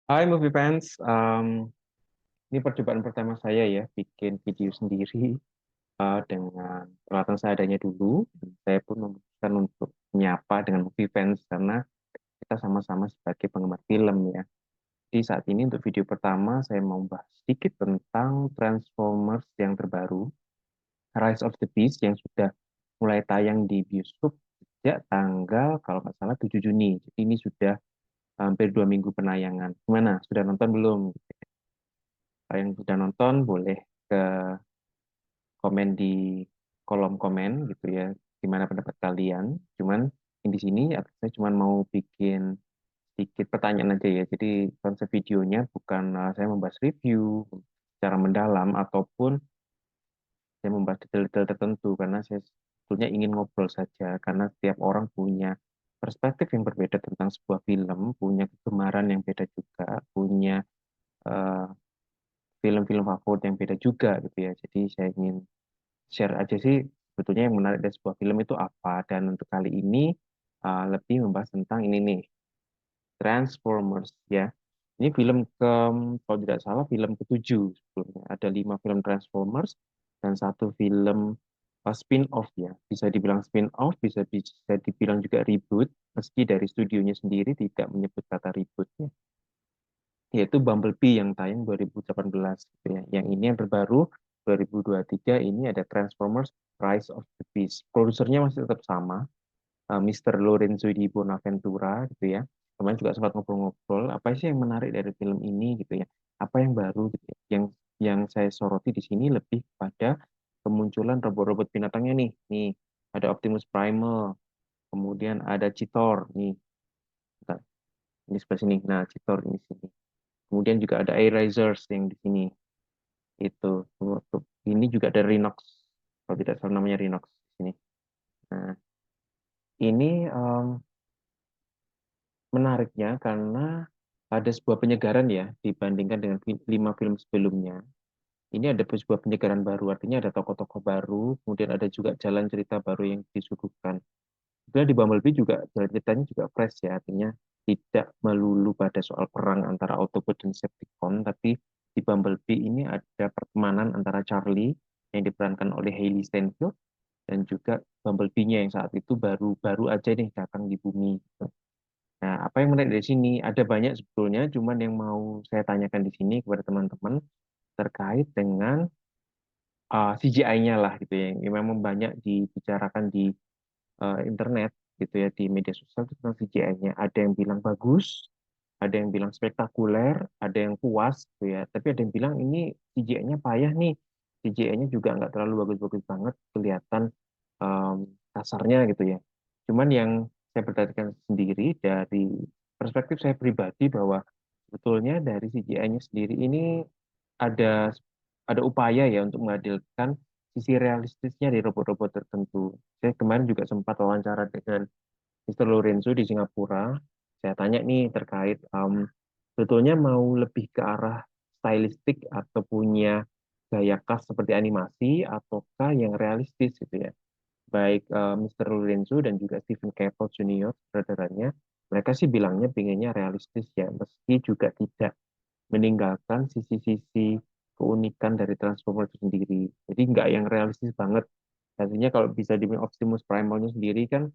Hai movie fans. Ini percobaan pertama saya ya bikin video sendiri dengan peralatan seadanya dulu. Dan saya pun memutuskan untuk menyapa dengan movie fans karena kita sama-sama sebagai penggemar film ya. Di saat ini untuk video pertama saya mau bahas sedikit tentang Transformers yang terbaru, Rise of the Beast yang sudah mulai tayang di bioskop sejak tanggal kalau nggak salah 7 Juni. Jadi ini sudah hampir 2 minggu penayangan. Gimana? Sudah nonton belum? Yang sudah nonton boleh ke komen di kolom komen gitu ya, gimana pendapat kalian. Cuman yang di sini saya cuman mau bikin sedikit pertanyaan aja ya. Jadi konsep videonya bukan saya membahas review secara mendalam ataupun saya membahas detail-detail tertentu karena saya sebetulnya ingin ngobrol saja karena setiap orang punya perspektif yang berbeda tentang sebuah film, punya kegemaran yang beda juga, punya eh, film-film favorit yang beda juga gitu ya. Jadi saya ingin share aja sih sebetulnya yang menarik dari sebuah film itu apa. Dan untuk kali ini lebih membahas tentang ini nih, Transformers ya. Ini film kalau tidak salah film ketujuh sebelumnya. Ada 5 film Transformers dan satu film spin-off ya. Bisa dibilang spin-off, bisa dibilang juga reboot, meski dari studionya sendiri tidak menyebut kata reboot ya. Yaitu Bumblebee yang tayang 2018 gitu ya. Yang ini yang terbaru 2023 ini ada Transformers Rise of the Beast. Produsernya masih tetap sama, Mr. Lorenzo di Bonaventura gitu ya. Kemarin juga sempat ngobrol-ngobrol, apa sih yang menarik dari film ini gitu ya? Apa yang baru gitu ya? Yang saya soroti di sini lebih pada kemunculan robot-robot binatangnya nih. Nih, ada Optimus Primal, kemudian ada Cheetor nih. Bentar, ini sebelah sini. Nah, Cheetor ini sini. Kemudian juga ada Air Razors yang di sini. Itu. Ini juga ada Rhinox. Kalau tidak salah namanya Rhinox di sini. Nah, ini menariknya karena ada sebuah penyegaran ya dibandingkan dengan 5 film sebelumnya. Ini ada sebuah penyegaran baru, artinya ada tokoh-tokoh baru, kemudian ada juga jalan cerita baru yang disuguhkan. Sebenarnya di Bumblebee juga jalan ceritanya juga fresh ya, artinya tidak melulu pada soal perang antara Autobot dan Decepticon, tapi di Bumblebee ini ada pertemanan antara Charlie yang diperankan oleh Hailey Steinfeld dan juga Bumblebee-nya yang saat itu baru-baru aja nih datang di bumi. Nah, apa yang menarik dari sini? Ada banyak sebetulnya, cuman yang mau saya tanyakan di sini kepada teman-teman terkait dengan CGI-nya lah gitu ya. Yang memang banyak dibicarakan di internet gitu ya, di media sosial itu tentang CGI-nya. Ada yang bilang bagus, ada yang bilang spektakuler, ada yang puas gitu ya. Tapi ada yang bilang ini CGI-nya payah nih. CGI-nya juga nggak terlalu bagus-bagus banget, kelihatan kasarnya gitu ya. Cuman yang saya perhatikan sendiri dari perspektif saya pribadi bahwa sebetulnya dari CGI-nya sendiri ini ada ada upaya ya untuk menghadirkan sisi realistisnya di robot-robot tertentu. Saya kemarin juga sempat wawancara dengan Mr. Lorenzo di Singapura. Saya tanya nih terkait sebetulnya mau lebih ke arah stylistik atau punya gaya khas seperti animasi ataukah yang realistis gitu ya. Baik Mr. Lorenzo dan juga Stephen Caple Junior saudaranya, mereka sih bilangnya pinginnya realistis ya, meski juga tidak meninggalkan sisi-sisi keunikan dari Transformer itu sendiri. Jadi nggak yang realistis banget. Artinya kalau bisa di Optimus Primalnya sendiri kan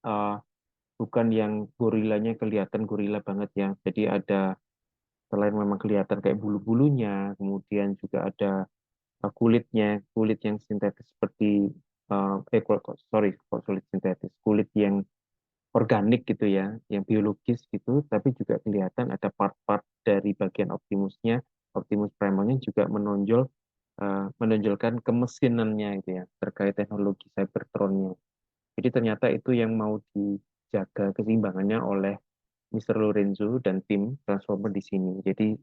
uh, bukan yang gorilanya kelihatan gorila banget ya. Jadi ada selain memang kelihatan kayak bulu-bulunya, kemudian juga ada kulitnya, kulit yang sintetis seperti sorry, kok kulit sintetis, kulit yang organik gitu ya, yang biologis gitu, tapi juga kelihatan ada part-part dari bagian Optimusnya, Optimus Primalnya juga menonjolkan kemesinannya gitu ya, terkait teknologi Cybertronnya. Jadi ternyata itu yang mau dijaga keseimbangannya oleh Mr. Lorenzo dan tim Transformer di sini. Jadi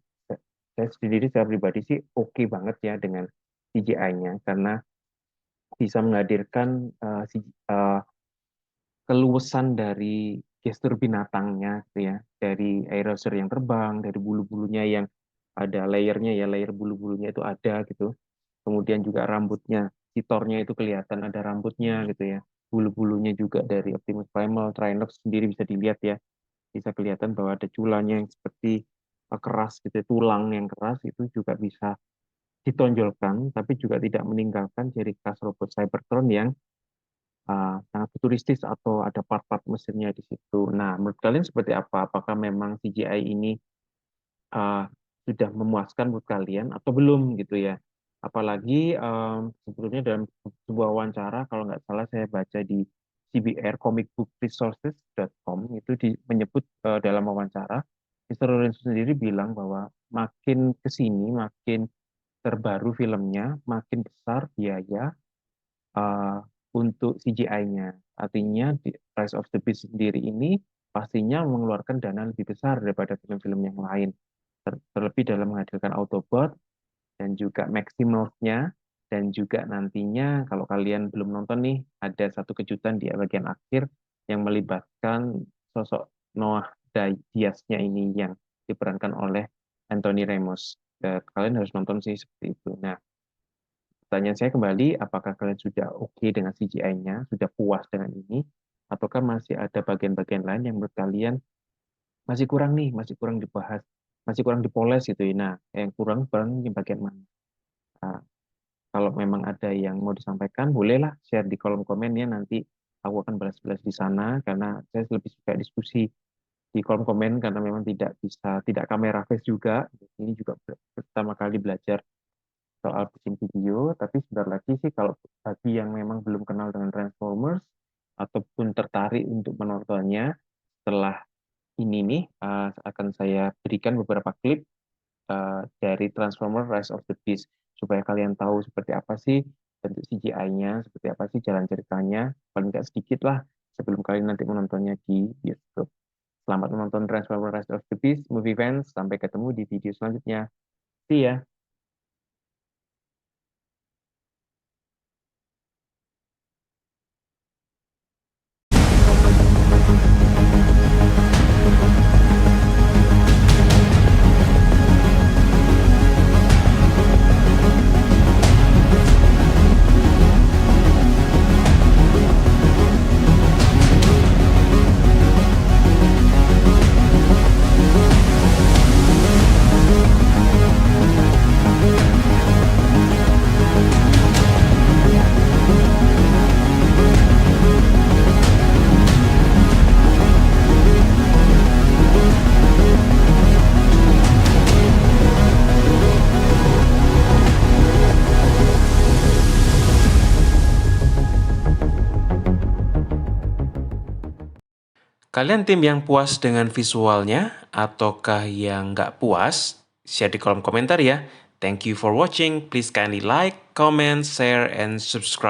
saya sendiri secara pribadi sih oke banget ya dengan CGI-nya karena bisa menghadirkan keluasan dari gestur binatangnya gitu ya, dari aeroser yang terbang, dari bulu-bulunya yang ada layernya ya, layer bulu-bulunya itu ada gitu. Kemudian juga rambutnya, Titornya itu kelihatan ada rambutnya gitu ya. Bulu-bulunya juga dari Optimus Primal, Trinox sendiri bisa dilihat ya, bisa kelihatan bahwa ada culanya yang seperti keras gitu, tulang yang keras itu juga bisa ditonjolkan, tapi juga tidak meninggalkan ciri khas robot Cybertron yang sangat futuristis atau ada part-part mesinnya di situ. Nah, menurut kalian seperti apa? Apakah memang CGI ini uh, sudah memuaskan buat kalian atau belum gitu ya? Apalagi sebelumnya dalam sebuah wawancara, kalau nggak salah saya baca di CBR comicbookresources.com itu menyebut dalam wawancara, Mr. Lorenzo sendiri bilang bahwa makin ke sini, makin terbaru filmnya, makin besar biaya uh, untuk CGI-nya. Artinya di Rise of the Beast sendiri ini pastinya mengeluarkan dana lebih besar daripada film-film yang lain. Terlebih dalam menghadirkan Autobot dan juga Maximoff-nya, dan juga nantinya kalau kalian belum nonton nih, ada satu kejutan di bagian akhir yang melibatkan sosok Noah Diaz-nya ini yang diperankan oleh Anthony Ramos. Kalian harus nonton sih seperti itu. Nah, pertanyaan saya kembali, apakah kalian sudah oke dengan CGI-nya, sudah puas dengan ini, ataukah masih ada bagian-bagian lain yang menurut kalian masih kurang nih, masih kurang dibahas, masih kurang dipoles gitu ya. Nah, yang kurang di bagian mana? Nah, kalau memang ada yang mau disampaikan, bolehlah share di kolom komen ya, nanti aku akan balas-balas di sana, karena saya lebih suka diskusi di kolom komen, karena memang tidak kamera face juga. Ini juga pertama kali belajar soal bikin video, tapi sebentar lagi sih kalau bagi yang memang belum kenal dengan Transformers ataupun tertarik untuk menontonnya, setelah ini nih akan saya berikan beberapa klip dari Transformers Rise of the Beast supaya kalian tahu seperti apa sih bentuk CGI-nya, seperti apa sih jalan ceritanya, paling nggak sedikit lah sebelum kalian nanti menontonnya di YouTube. Selamat menonton Transformers Rise of the Beast, movie fans. Sampai ketemu di video selanjutnya. See ya! Kalian tim yang puas dengan visualnya ataukah yang nggak puas? Share di kolom komentar ya. Thank you for watching. Please kindly like, comment, share, and subscribe.